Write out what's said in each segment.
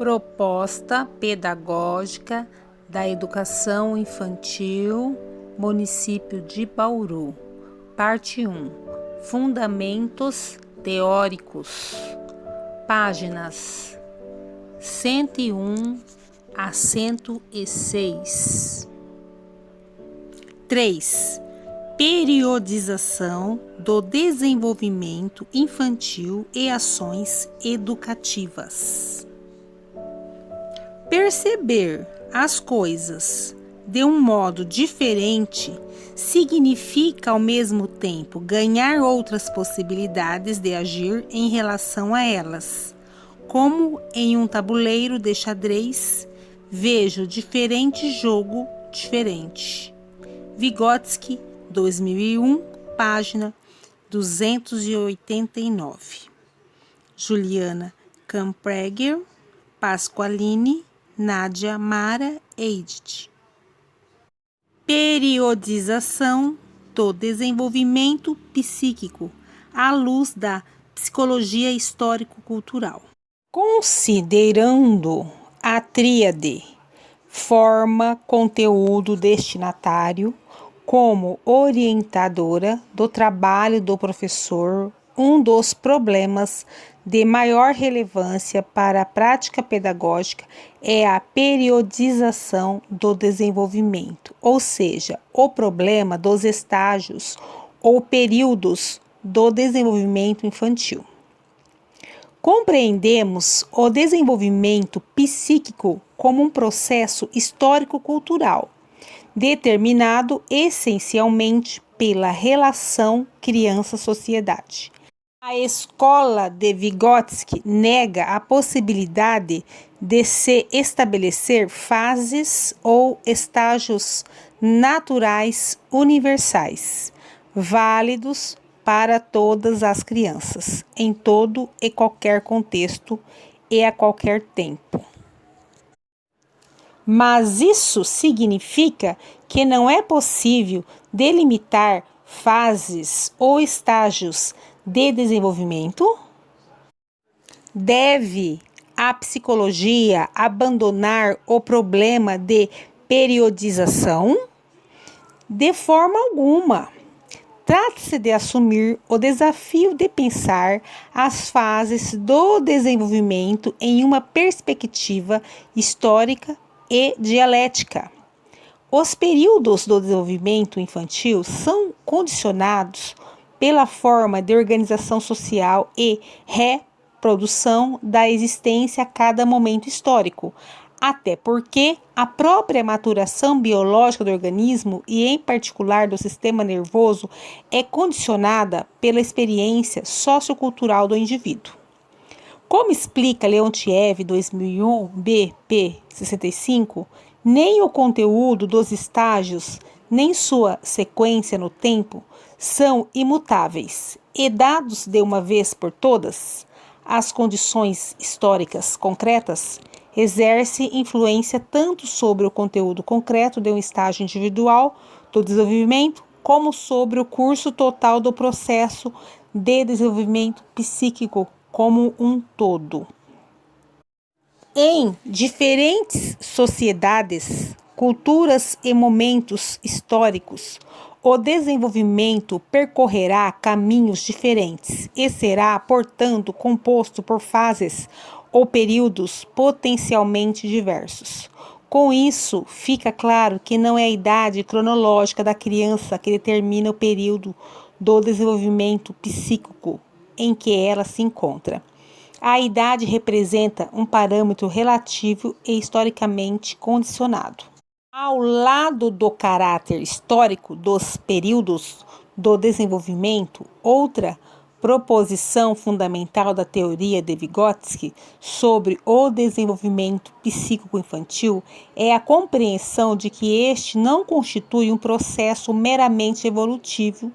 Proposta pedagógica da educação infantil, município de Bauru. Parte 1. Fundamentos teóricos. Páginas 101 a 106. 3. Periodização do desenvolvimento infantil e ações educativas. Perceber as coisas de um modo diferente significa, ao mesmo tempo, ganhar outras possibilidades de agir em relação a elas. Como em um tabuleiro de xadrez, vejo diferente jogo diferente. Vygotsky, 2001, página 289. Juliana Campreger, Pasqualini, Nádia Mara, Edith. Periodização do desenvolvimento psíquico à luz da psicologia histórico-cultural. Considerando a tríade forma, conteúdo, destinatário como orientadora do trabalho do professor, um dos problemas de maior relevância para a prática pedagógica é a periodização do desenvolvimento, ou seja, o problema dos estágios ou períodos do desenvolvimento infantil. Compreendemos o desenvolvimento psíquico como um processo histórico-cultural, determinado essencialmente pela relação criança-sociedade. A escola de Vygotsky nega a possibilidade de se estabelecer fases ou estágios naturais universais, válidos para todas as crianças, em todo e qualquer contexto e a qualquer tempo. Mas isso significa que não é possível delimitar fases ou estágios de desenvolvimento? Deve a psicologia abandonar o problema de periodização? De forma alguma. Trata-se de assumir o desafio de pensar as fases do desenvolvimento em uma perspectiva histórica e dialética. Os períodos do desenvolvimento infantil são condicionados pela forma de organização social e reprodução da existência a cada momento histórico, até porque a própria maturação biológica do organismo e, em particular, do sistema nervoso, é condicionada pela experiência sociocultural do indivíduo. Como explica Leontiev, 2001, BP 65, nem o conteúdo dos estágios, nem sua sequência no tempo são imutáveis e dados de uma vez por todas. As condições históricas concretas exercem influência tanto sobre o conteúdo concreto de um estágio individual do desenvolvimento, como sobre o curso total do processo de desenvolvimento psíquico como um todo. Em diferentes sociedades, culturas e momentos históricos, o desenvolvimento percorrerá caminhos diferentes e será, portanto, composto por fases ou períodos potencialmente diversos. Com isso, fica claro que não é a idade cronológica da criança que determina o período do desenvolvimento psíquico em que ela se encontra. A idade representa um parâmetro relativo e historicamente condicionado. Ao lado do caráter histórico dos períodos do desenvolvimento, outra proposição fundamental da teoria de Vygotsky sobre o desenvolvimento psíquico infantil é a compreensão de que este não constitui um processo meramente evolutivo,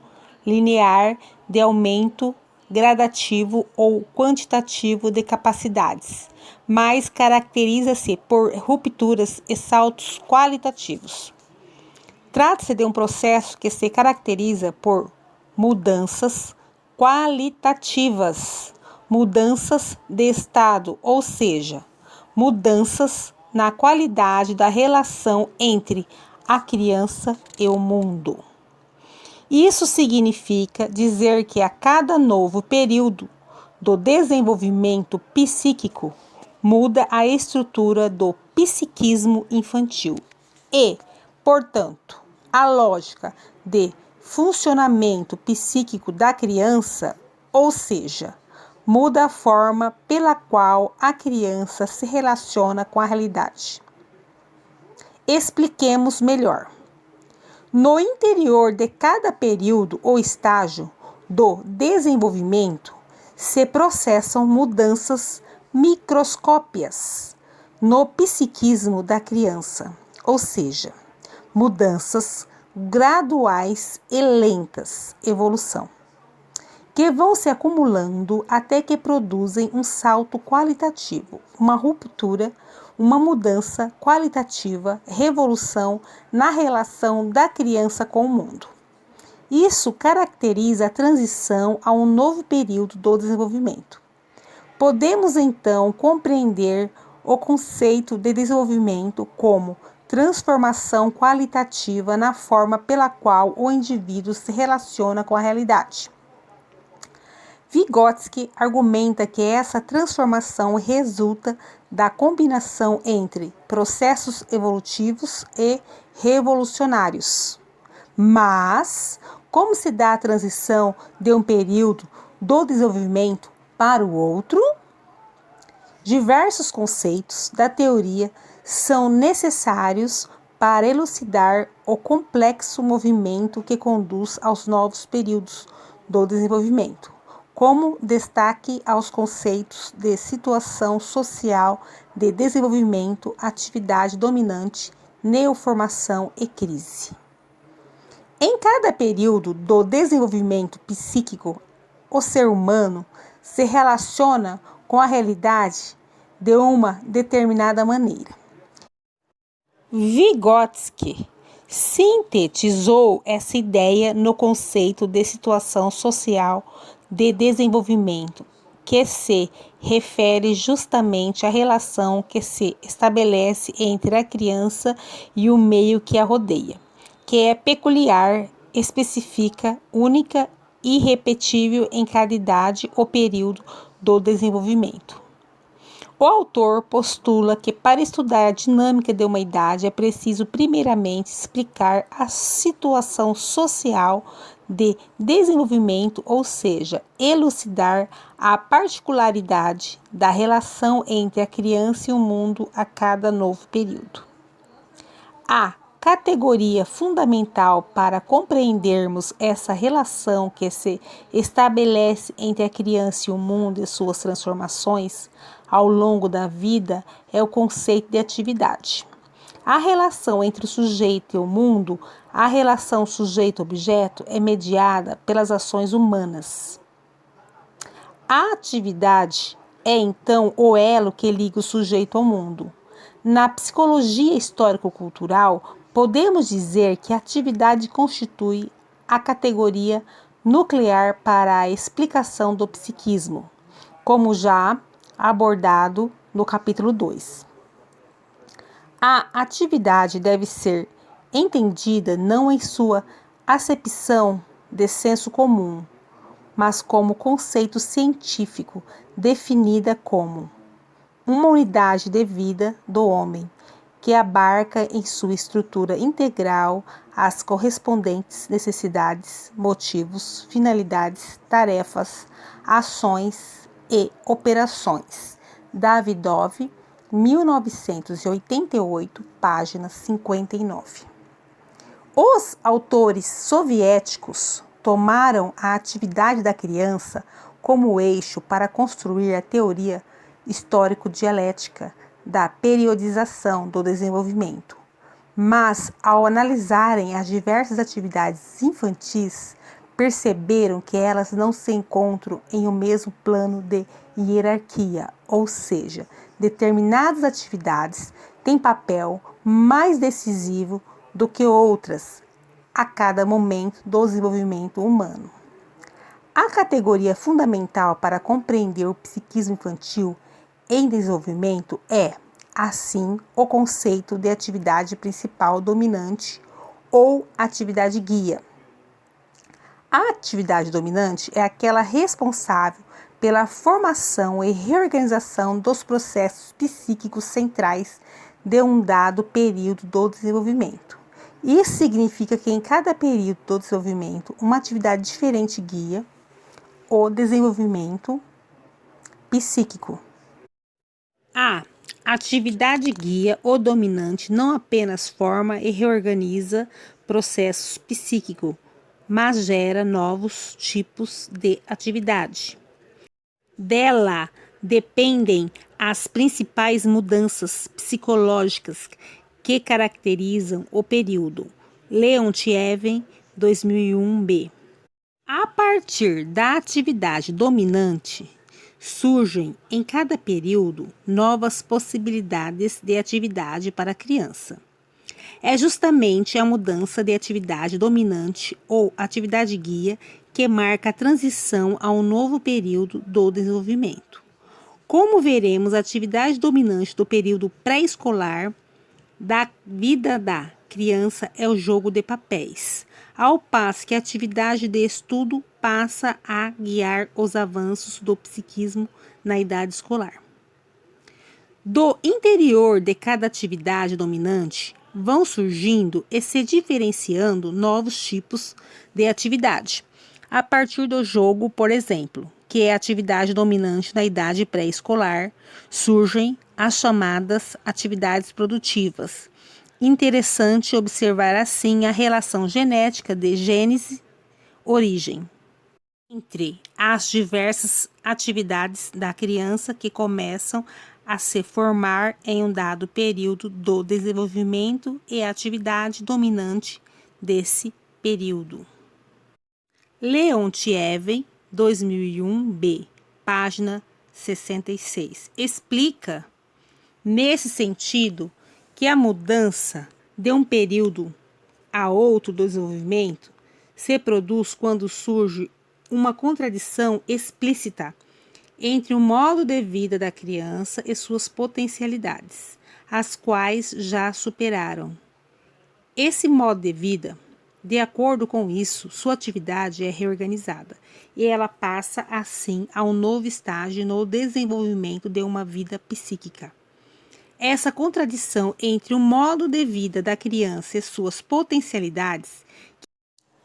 linear, de aumento gradativo ou quantitativo de capacidades, mas caracteriza-se por rupturas e saltos qualitativos. Trata-se de um processo que se caracteriza por mudanças qualitativas, mudanças de estado, ou seja, mudanças na qualidade da relação entre a criança e o mundo. Isso significa dizer que a cada novo período do desenvolvimento psíquico muda a estrutura do psiquismo infantil e, portanto, a lógica de funcionamento psíquico da criança, ou seja, muda a forma pela qual a criança se relaciona com a realidade. Expliquemos melhor. No interior de cada período ou estágio do desenvolvimento, se processam mudanças microscópicas no psiquismo da criança, ou seja, mudanças graduais e lentas, evolução, que vão se acumulando até que produzem um salto qualitativo, uma ruptura, uma mudança qualitativa, revolução na relação da criança com o mundo. Isso caracteriza a transição a um novo período do desenvolvimento. Podemos então compreender o conceito de desenvolvimento como transformação qualitativa na forma pela qual o indivíduo se relaciona com a realidade. Vygotsky argumenta que essa transformação resulta da combinação entre processos evolutivos e revolucionários. Mas, como se dá a transição de um período do desenvolvimento para o outro? Diversos conceitos da teoria são necessários para elucidar o complexo movimento que conduz aos novos períodos do desenvolvimento, como destaque aos conceitos de situação social, de desenvolvimento, atividade dominante, neoformação e crise. Em cada período do desenvolvimento psíquico, o ser humano se relaciona com a realidade de uma determinada maneira. Vygotsky sintetizou essa ideia no conceito de situação social de desenvolvimento, que se refere justamente à relação que se estabelece entre a criança e o meio que a rodeia, que é peculiar, específica, única e irrepetível em cada idade ou período do desenvolvimento. O autor postula que para estudar a dinâmica de uma idade é preciso primeiramente explicar a situação social de desenvolvimento, ou seja, elucidar a particularidade da relação entre a criança e o mundo a cada novo período. A categoria fundamental para compreendermos essa relação que se estabelece entre a criança e o mundo e suas transformações ao longo da vida é o conceito de atividade. A relação entre o sujeito e o mundo, a relação sujeito-objeto, é mediada pelas ações humanas. A atividade é, então, o elo que liga o sujeito ao mundo. Na psicologia histórico-cultural, podemos dizer que a atividade constitui a categoria nuclear para a explicação do psiquismo, como já abordado no capítulo 2. A atividade deve ser entendida não em sua acepção de senso comum, mas como conceito científico, definida como uma unidade de vida do homem, que abarca em sua estrutura integral as correspondentes necessidades, motivos, finalidades, tarefas, ações e operações. Davidov, 1988, página 59. Os autores soviéticos tomaram a atividade da criança como eixo para construir a teoria histórico-dialética da periodização do desenvolvimento. Mas, ao analisarem as diversas atividades infantis, perceberam que elas não se encontram em um mesmo plano de hierarquia, ou seja, determinadas atividades têm papel mais decisivo do que outras a cada momento do desenvolvimento humano. A categoria fundamental para compreender o psiquismo infantil em desenvolvimento é assim, o conceito de atividade principal dominante ou atividade guia. A atividade dominante é aquela responsável pela formação e reorganização dos processos psíquicos centrais de um dado período do desenvolvimento. Isso significa que em cada período do desenvolvimento, uma atividade diferente guia o desenvolvimento psíquico. A atividade guia ou dominante não apenas forma e reorganiza processos psíquicos, mas gera novos tipos de atividade. Dela dependem as principais mudanças psicológicas que caracterizam o período. Leontiev, 2001b. A partir da atividade dominante, surgem em cada período novas possibilidades de atividade para a criança. É justamente a mudança de atividade dominante ou atividade guia que marca a transição a um novo período do desenvolvimento. Como veremos, a atividade dominante do período pré-escolar da vida da criança é o jogo de papéis, ao passo que a atividade de estudo passa a guiar os avanços do psiquismo na idade escolar. Do interior de cada atividade dominante, vão surgindo e se diferenciando novos tipos de atividade. A partir do jogo, por exemplo, que é a atividade dominante na idade pré-escolar, surgem as chamadas atividades produtivas. Interessante observar assim a relação genética de gênese-origem entre as diversas atividades da criança que começam a se formar em um dado período do desenvolvimento e a atividade dominante desse período. Leontiev, 2001b, página 66, explica, nesse sentido, que a mudança de um período a outro do desenvolvimento se produz quando surge uma contradição explícita entre o modo de vida da criança e suas potencialidades, as quais já superaram. Esse modo de vida, de acordo com isso, sua atividade é reorganizada e ela passa assim a um novo estágio no desenvolvimento de uma vida psíquica. Essa contradição entre o modo de vida da criança e suas potencialidades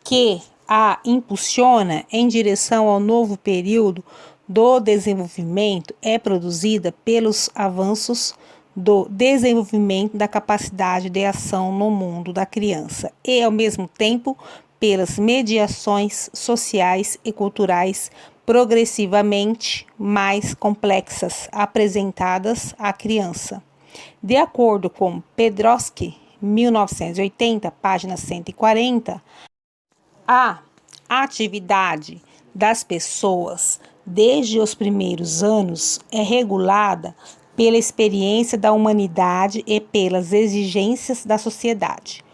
que a impulsiona em direção ao novo período do desenvolvimento é produzida pelos avanços do desenvolvimento da capacidade de ação no mundo da criança e, ao mesmo tempo, pelas mediações sociais e culturais progressivamente mais complexas apresentadas à criança. De acordo com Pedrowski, 1980, página 140, a atividade das pessoas desde os primeiros anos é regulada pela experiência da humanidade e pelas exigências da sociedade.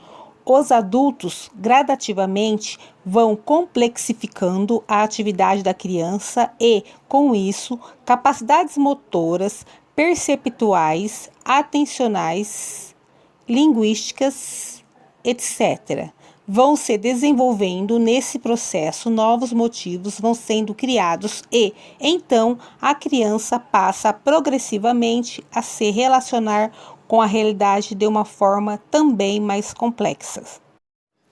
Os adultos gradativamente vão complexificando a atividade da criança e, com isso, capacidades motoras, perceptuais, atencionais, linguísticas, etc. vão se desenvolvendo. Nesse processo, novos motivos vão sendo criados e, então, a criança passa progressivamente a se relacionar com a realidade de uma forma também mais complexa.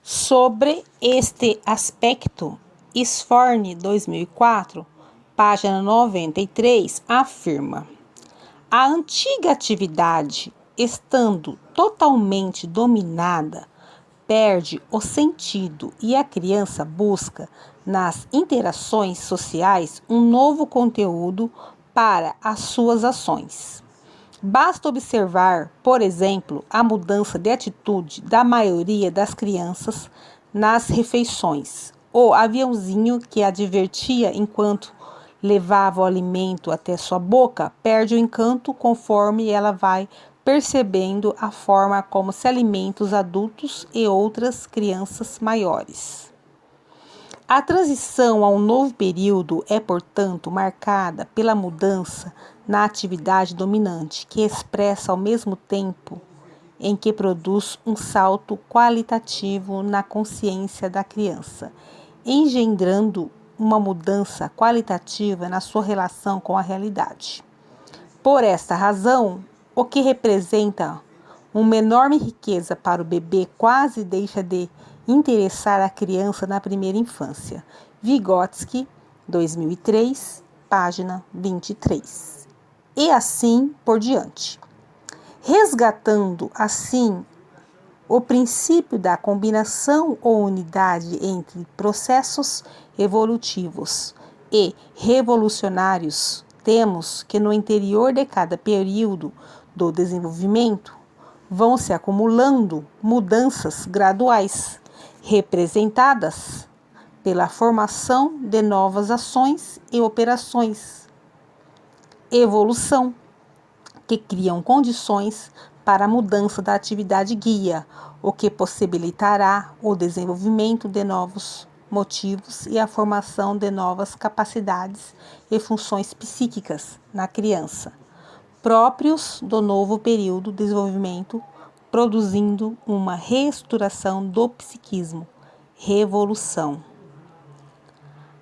Sobre este aspecto, Sforni, 2004, página 93, afirma: a antiga atividade, estando totalmente dominada, perde o sentido e a criança busca, nas interações sociais, um novo conteúdo para as suas ações. Basta observar, por exemplo, a mudança de atitude da maioria das crianças nas refeições. O aviãozinho que a divertia enquanto levava o alimento até sua boca perde o encanto conforme ela vai percebendo a forma como se alimentam os adultos e outras crianças maiores. A transição ao novo período é, portanto, marcada pela mudança na atividade dominante, que expressa ao mesmo tempo em que produz um salto qualitativo na consciência da criança, engendrando uma mudança qualitativa na sua relação com a realidade. Por esta razão, o que representa uma enorme riqueza para o bebê quase deixa de interessar a criança na primeira infância. Vygotsky, 2003, página 23. E assim por diante. Resgatando, assim, o princípio da combinação ou unidade entre processos evolutivos e revolucionários, temos que no interior de cada período do desenvolvimento vão se acumulando mudanças graduais, representadas pela formação de novas ações e operações. Evolução, que criam condições para a mudança da atividade guia, o que possibilitará o desenvolvimento de novos motivos e a formação de novas capacidades e funções psíquicas na criança, próprios do novo período de desenvolvimento, produzindo uma reestruturação do psiquismo, revolução.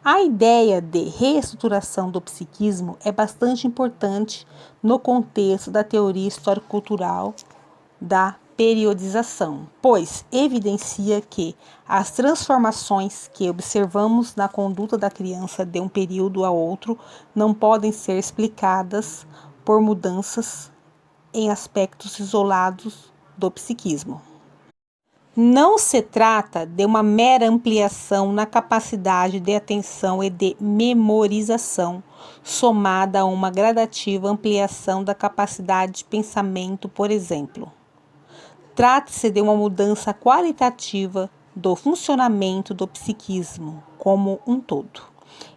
A ideia de reestruturação do psiquismo é bastante importante no contexto da teoria histórico-cultural da periodização, pois evidencia que as transformações que observamos na conduta da criança de um período a outro não podem ser explicadas por mudanças em aspectos isolados do psiquismo. Não se trata de uma mera ampliação na capacidade de atenção e de memorização, somada a uma gradativa ampliação da capacidade de pensamento, por exemplo. Trata-se de uma mudança qualitativa do funcionamento do psiquismo como um todo,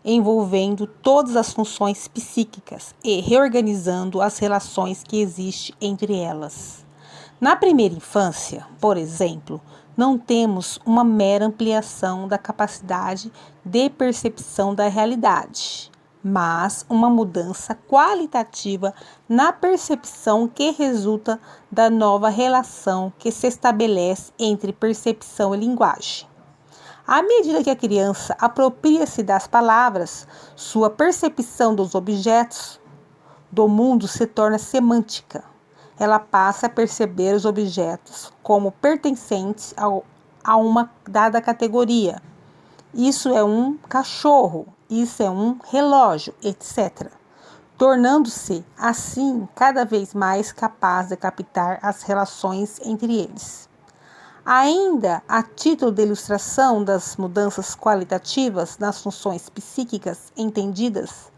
envolvendo todas as funções psíquicas e reorganizando as relações que existem entre elas. Na primeira infância, por exemplo, não temos uma mera ampliação da capacidade de percepção da realidade, mas uma mudança qualitativa na percepção que resulta da nova relação que se estabelece entre percepção e linguagem. À medida que a criança apropria-se das palavras, sua percepção dos objetos do mundo se torna semântica. Ela passa a perceber os objetos como pertencentes a uma dada categoria. Isso é um cachorro, isso é um relógio, etc. Tornando-se, assim, cada vez mais capaz de captar as relações entre eles. Ainda a título de ilustração das mudanças qualitativas nas funções psíquicas entendidas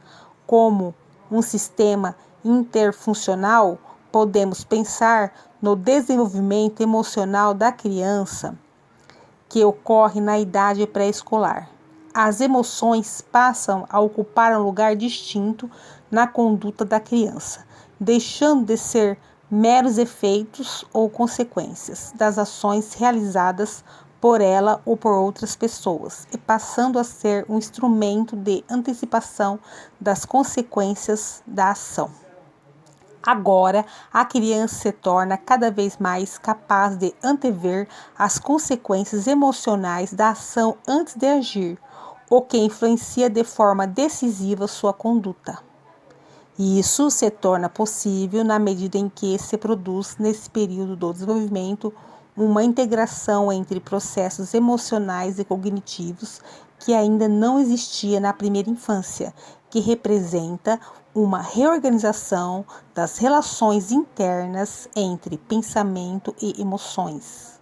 como um sistema interfuncional, podemos pensar no desenvolvimento emocional da criança que ocorre na idade pré-escolar. As emoções passam a ocupar um lugar distinto na conduta da criança, deixando de ser meros efeitos ou consequências das ações realizadas por ela ou por outras pessoas, e passando a ser um instrumento de antecipação das consequências da ação. Agora, a criança se torna cada vez mais capaz de antever as consequências emocionais da ação antes de agir, o que influencia de forma decisiva sua conduta. Isso se torna possível na medida em que se produz, nesse período do desenvolvimento, uma integração entre processos emocionais e cognitivos que ainda não existia na primeira infância, que representa uma reorganização das relações internas entre pensamento e emoções.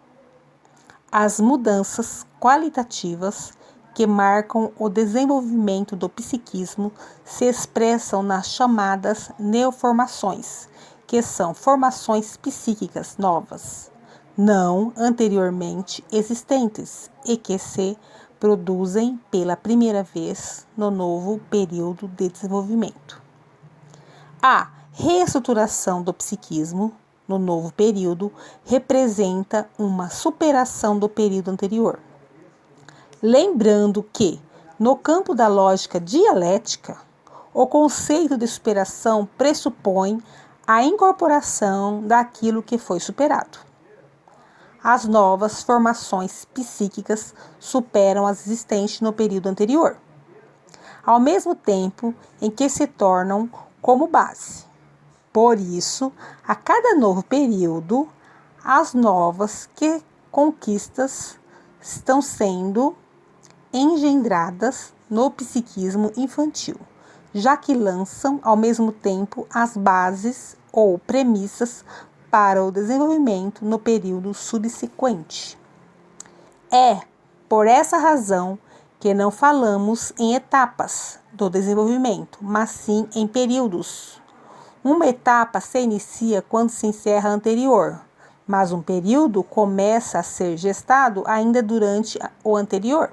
As mudanças qualitativas que marcam o desenvolvimento do psiquismo se expressam nas chamadas neoformações, que são formações psíquicas novas, não anteriormente existentes e que se produzem pela primeira vez no novo período de desenvolvimento. A reestruturação do psiquismo no novo período representa uma superação do período anterior. Lembrando que, no campo da lógica dialética, o conceito de superação pressupõe a incorporação daquilo que foi superado. As novas formações psíquicas superam as existentes no período anterior, ao mesmo tempo em que se tornam como base. Por isso, a cada novo período, as novas conquistas estão sendo engendradas no psiquismo infantil, já que lançam ao mesmo tempo as bases ou premissas para o desenvolvimento no período subsequente. É por essa razão que não falamos em etapas do desenvolvimento, mas sim em períodos. Uma etapa se inicia quando se encerra a anterior, mas um período começa a ser gestado ainda durante o anterior.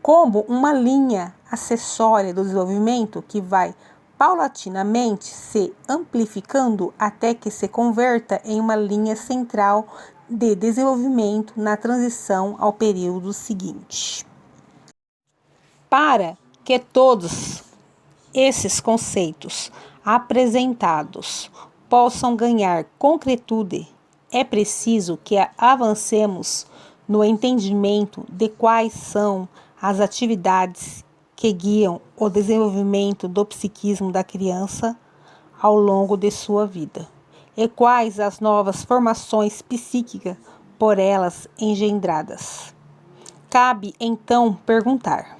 Como uma linha acessória do desenvolvimento que vai paulatinamente se amplificando até que se converta em uma linha central de desenvolvimento na transição ao período seguinte. Para que todos esses conceitos apresentados possam ganhar concretude, é preciso que avancemos no entendimento de quais são as atividades que guiam o desenvolvimento do psiquismo da criança ao longo de sua vida, e quais as novas formações psíquicas por elas engendradas. Cabe, então, perguntar: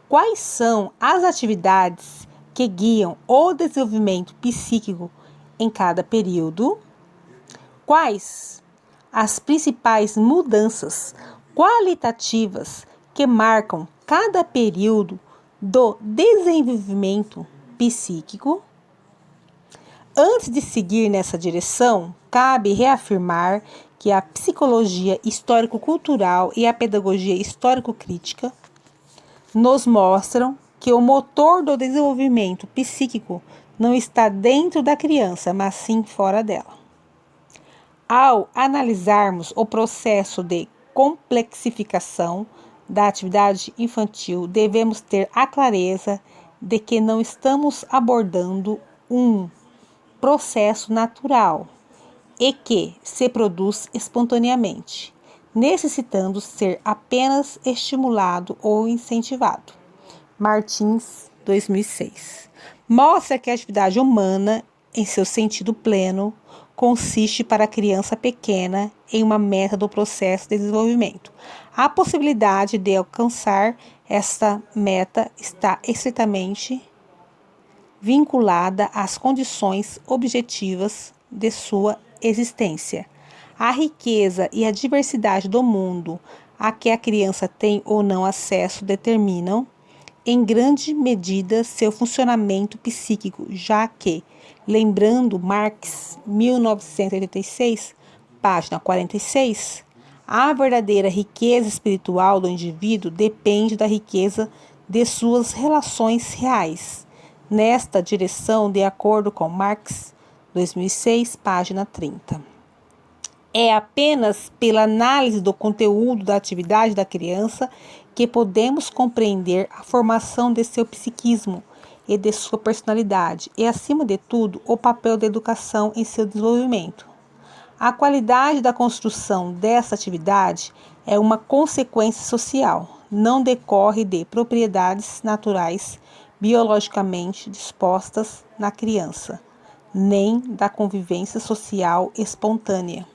quais são as atividades que guiam o desenvolvimento psíquico em cada período? Quais as principais mudanças qualitativas que marcam cada período do desenvolvimento psíquico? Antes de seguir nessa direção, cabe reafirmar que a psicologia histórico-cultural e a pedagogia histórico-crítica nos mostram que o motor do desenvolvimento psíquico não está dentro da criança, mas sim fora dela. Ao analisarmos o processo de complexificação da atividade infantil, devemos ter a clareza de que não estamos abordando um processo natural e que se produz espontaneamente, necessitando ser apenas estimulado ou incentivado. Martins, 2006. Mostra que a atividade humana, em seu sentido pleno, consiste para a criança pequena em uma meta do processo de desenvolvimento. A possibilidade de alcançar esta meta está estritamente vinculada às condições objetivas de sua existência. A riqueza e a diversidade do mundo a que a criança tem ou não acesso determinam, em grande medida, seu funcionamento psíquico, já que, lembrando Marx, 1986, página 46, a verdadeira riqueza espiritual do indivíduo depende da riqueza de suas relações reais. Nesta direção, de acordo com Marx, 2006, página 30. É apenas pela análise do conteúdo da atividade da criança que podemos compreender a formação de seu psiquismo e de sua personalidade e, acima de tudo, o papel da educação em seu desenvolvimento. A qualidade da construção dessa atividade é uma consequência social, não decorre de propriedades naturais biologicamente dispostas na criança, nem da convivência social espontânea.